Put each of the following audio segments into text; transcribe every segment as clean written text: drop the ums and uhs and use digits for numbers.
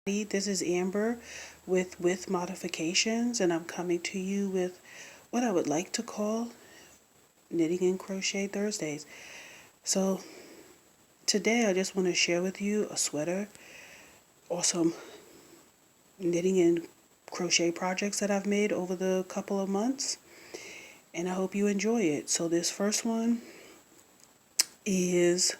This is Amber with Modifications, and I'm coming to you with what I would like to call Knitting and Crochet Thursdays. So today I just want to share with you a sweater or some knitting and crochet projects that I've made over the couple of months, and I hope you enjoy it. So this first one is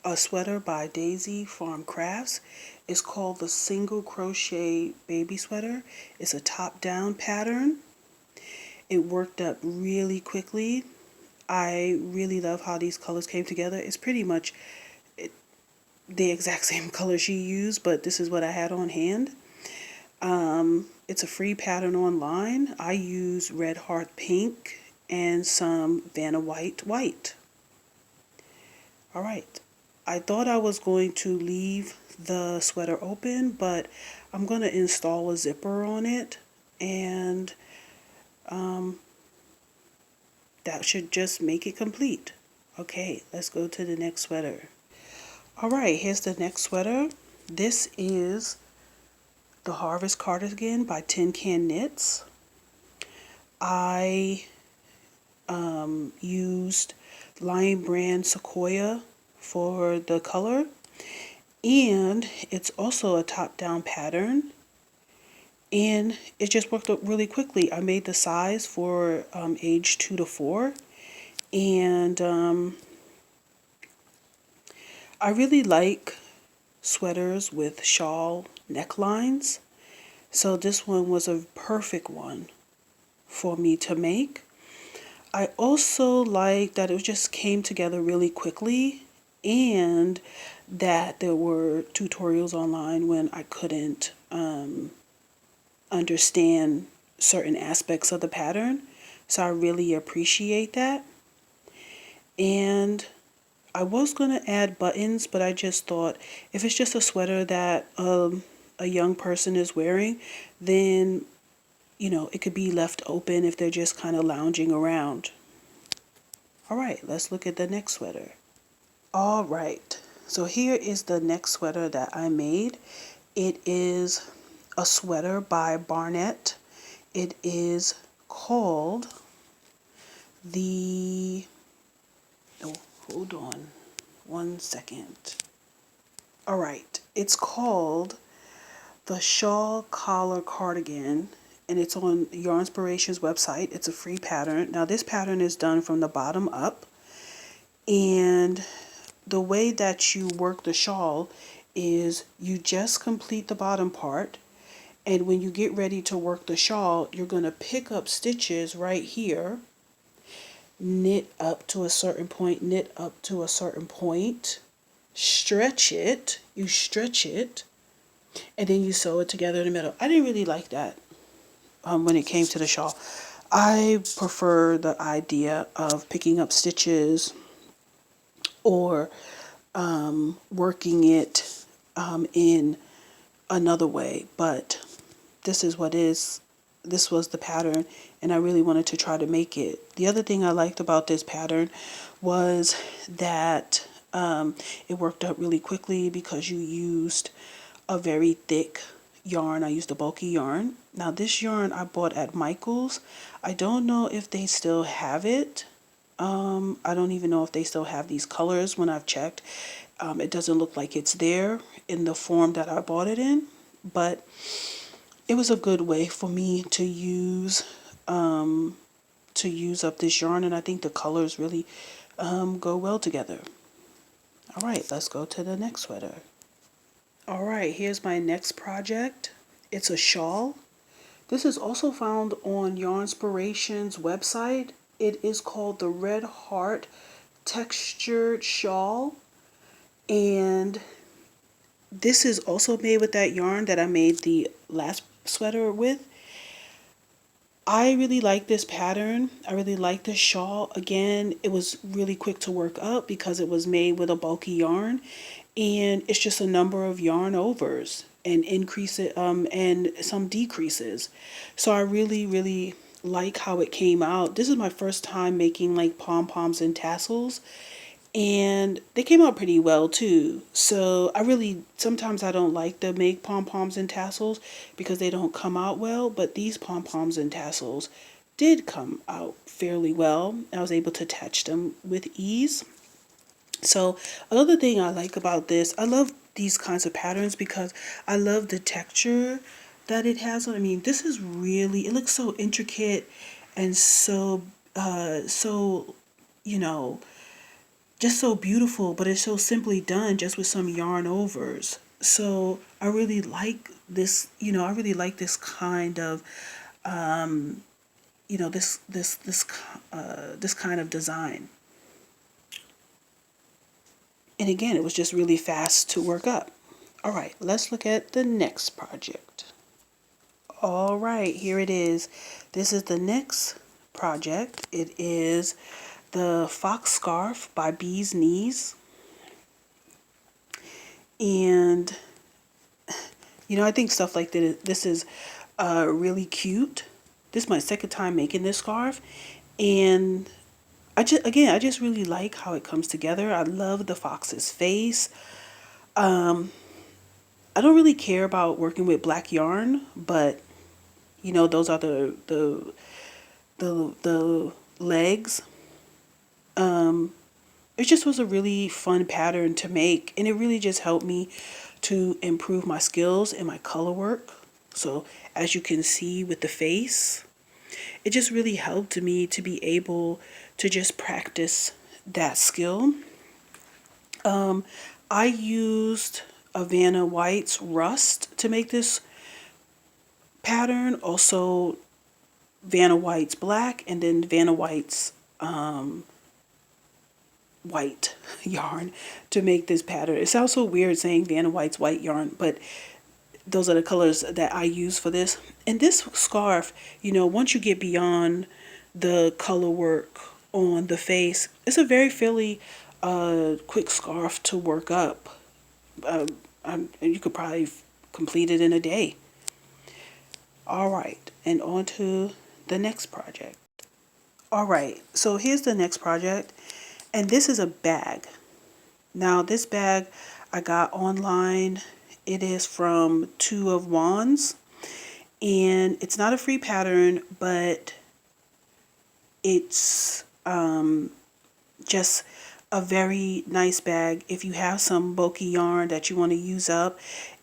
a sweater by Daisy Farm Crafts. It's called the Single Crochet Baby Sweater. It's a top-down pattern. It worked up really quickly. I really love how these colors came together. It's pretty much the exact same color she used, but this is what I had on hand. It's a free pattern online. I use Red Heart Pink and some Vanna White. All right. I thought I was going to leave the sweater open, but I'm going to install a zipper on it, and that should just make it complete. Okay, let's go to the next sweater. All right, here's the next sweater. This is the Harvest Cardigan by Tin Can Knits. I used Lion Brand Sequoia for the color, and it's also a top-down pattern, and it just worked out really quickly. I made the size for age 2 to 4, and I really like sweaters with shawl necklines, so this one was a perfect one for me to make. I also like that it just came together really quickly, and that there were tutorials online when I couldn't understand certain aspects of the pattern. So I really appreciate that. And I was going to add buttons, but I just thought if it's just a sweater that a young person is wearing, then, you know, it could be left open if they're just kind of lounging around. All right, let's look at the next sweater. All right, so here is the next sweater that I made. It is a sweater by Barnett. It is called the, oh, hold on one second. All right, it's called the Shawl Collar Cardigan, and it's on Yarnspiration's website. It's a free pattern. Now this pattern is done from the bottom up, and the way that you work the shawl is you just complete the bottom part, and when you get ready to work the shawl, you're going to pick up stitches right here, knit up to a certain point, knit up to a certain point, stretch it, and then you sew it together in the middle. I didn't really like that when it came to the shawl. I prefer the idea of picking up stitches or working it in another way, but this is what is. This was the pattern, and I really wanted to try to make it. The other thing I liked about this pattern was that it worked out really quickly because you used a very thick yarn. I used a bulky yarn. Now this yarn I bought at Michael's. I don't know if they still have it. I don't even know if they still have these colors when I've checked. It doesn't look like it's there in the form that I bought it in, but it was a good way for me to use up this yarn, and I think the colors really go well together. All right, let's go to the next sweater. All right, here's my next project. It's a shawl. This is also found on Yarnspiration's website. It is called the Red Heart Textured Shawl, and this is also made with that yarn that I made the last sweater with. I really like this pattern. I really like this shawl. Again, it was really quick to work up because it was made with a bulky yarn, and it's just a number of yarn overs and increases and some decreases. So I really like how it came out. This is my first time making like pom-poms and tassels, and they came out pretty well too. So sometimes I don't like to make pom-poms and tassels because they don't come out well, but these pom-poms and tassels did come out fairly well. I was able to attach them with ease. So another thing I like about this, I love these kinds of patterns because I love the texture that it has. I mean, this is really, it looks so intricate and so, you know, just so beautiful, but it's so simply done just with some yarn overs. So I really like this, I really like this kind of, this kind of design. And again, it was just really fast to work up. All right, let's look at the next project. All right, here it is. This is the next project. It is the Fox Scarf by Bee's Knees. And, I think stuff like this is really cute. This is my second time making this scarf. And I just really like how it comes together. I love the fox's face. I don't really care about working with black yarn, but those are the legs. It just was a really fun pattern to make, and it really just helped me to improve my skills in my color work. So as you can see with the face, it just really helped me to be able to just practice that skill. I used a Vanna White's Rust to make this pattern, also Vanna White's Black, and then Vanna White's white yarn to make this pattern. It sounds so weird saying Vanna White's white yarn, but those are the colors that I use for this. And this scarf, once you get beyond the color work on the face, it's a very fairly quick scarf to work up. You could probably complete it in a day. All right, and on to the next project. All right, so here's the next project, and this is a bag. Now, this bag I got online. It is from Two of Wands, and it's not a free pattern, but it's just a very nice bag. If you have some bulky yarn that you want to use up,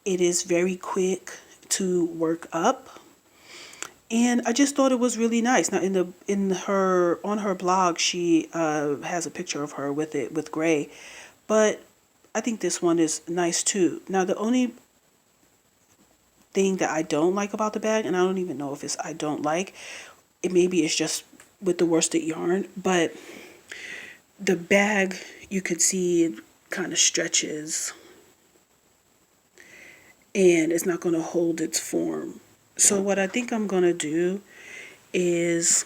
it is very quick to work up. And I just thought it was really nice. Now on her blog, she has a picture of her with it with gray, but I think this one is nice too. Now the only thing that I don't like about the bag, and I don't even know if it's I don't like, maybe it's just with the worsted yarn, but the bag, you could see it kind of stretches and it's not going to hold its form. So what I think I'm going to do is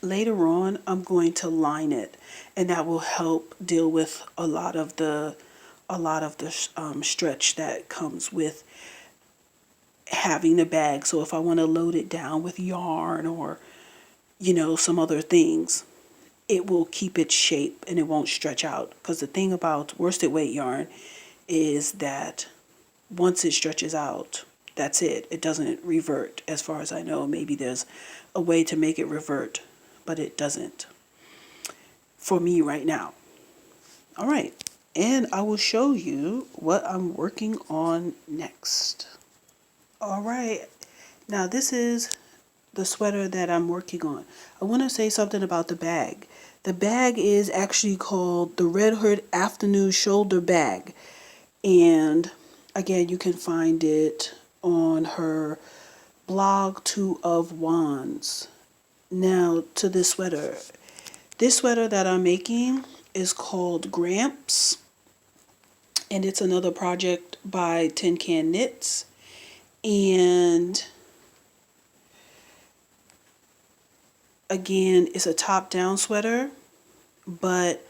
later on I'm going to line it, and that will help deal with a lot of the stretch that comes with having the bag. So if I want to load it down with yarn or some other things, it will keep its shape and it won't stretch out. Because the thing about worsted weight yarn is that once it stretches out, that's it. It doesn't revert, as far as I know. Maybe there's a way to make it revert, but it doesn't for me right now. All right, and I will show you what I'm working on next. All right, now this is the sweater that I'm working on. I want to say something about the bag. The bag is actually called the Red Hood Afternoon Shoulder Bag, and again, you can find it on her blog, Two of Wands. Now to this sweater. This sweater that I'm making is called Gramps, and it's another project by Tin Can Knits. And again, it's a top-down sweater, but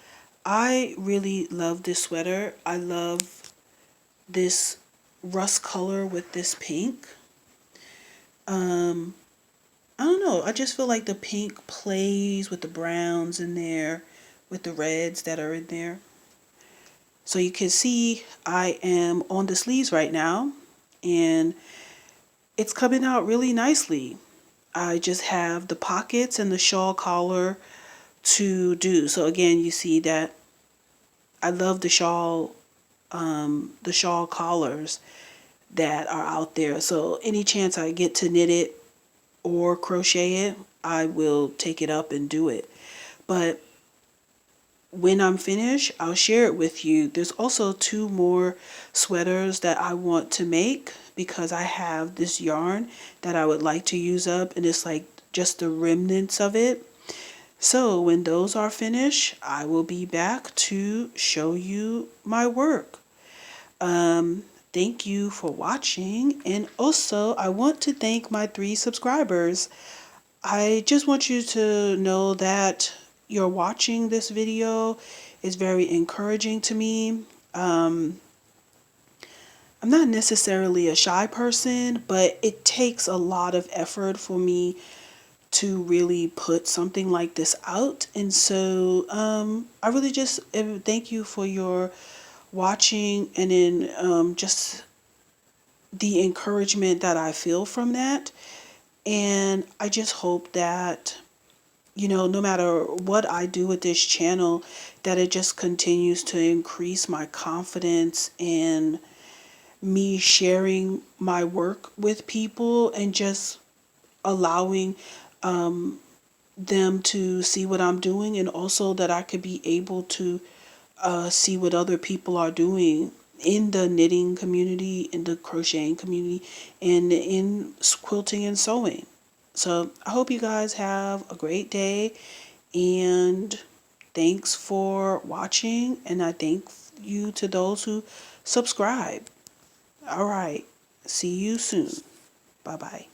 I really love this sweater. I love this rust color with this pink. I don't know. I just feel like the pink plays with the browns in there, with the reds that are in there. So you can see I am on the sleeves right now, and it's coming out really nicely. I just have the pockets and the shawl collar to do. So again, you see that I love the shawl collars that are out there. So any chance I get to knit it or crochet it, I will take it up and do it. But when I'm finished, I'll share it with you. There's also 2 more sweaters that I want to make because I have this yarn that I would like to use up, and it's like just the remnants of it. So when those are finished, I will be back to show you my work. Thank you for watching, and also I want to thank my 3 subscribers. I just want you to know that you're watching this video is very encouraging to me. I'm not necessarily a shy person, but it takes a lot of effort for me to really put something like this out. And so I really just thank you for your watching, and then just the encouragement that I feel from that. And I just hope that, you know, no matter what I do with this channel, that it just continues to increase my confidence in me sharing my work with people, and just allowing them to see what I'm doing, and also that I could be able to see what other people are doing in the knitting community, in the crocheting community, and in quilting and sewing. So I hope you guys have a great day, and thanks for watching, and I thank you to those who subscribe. All right, see you soon. Bye bye.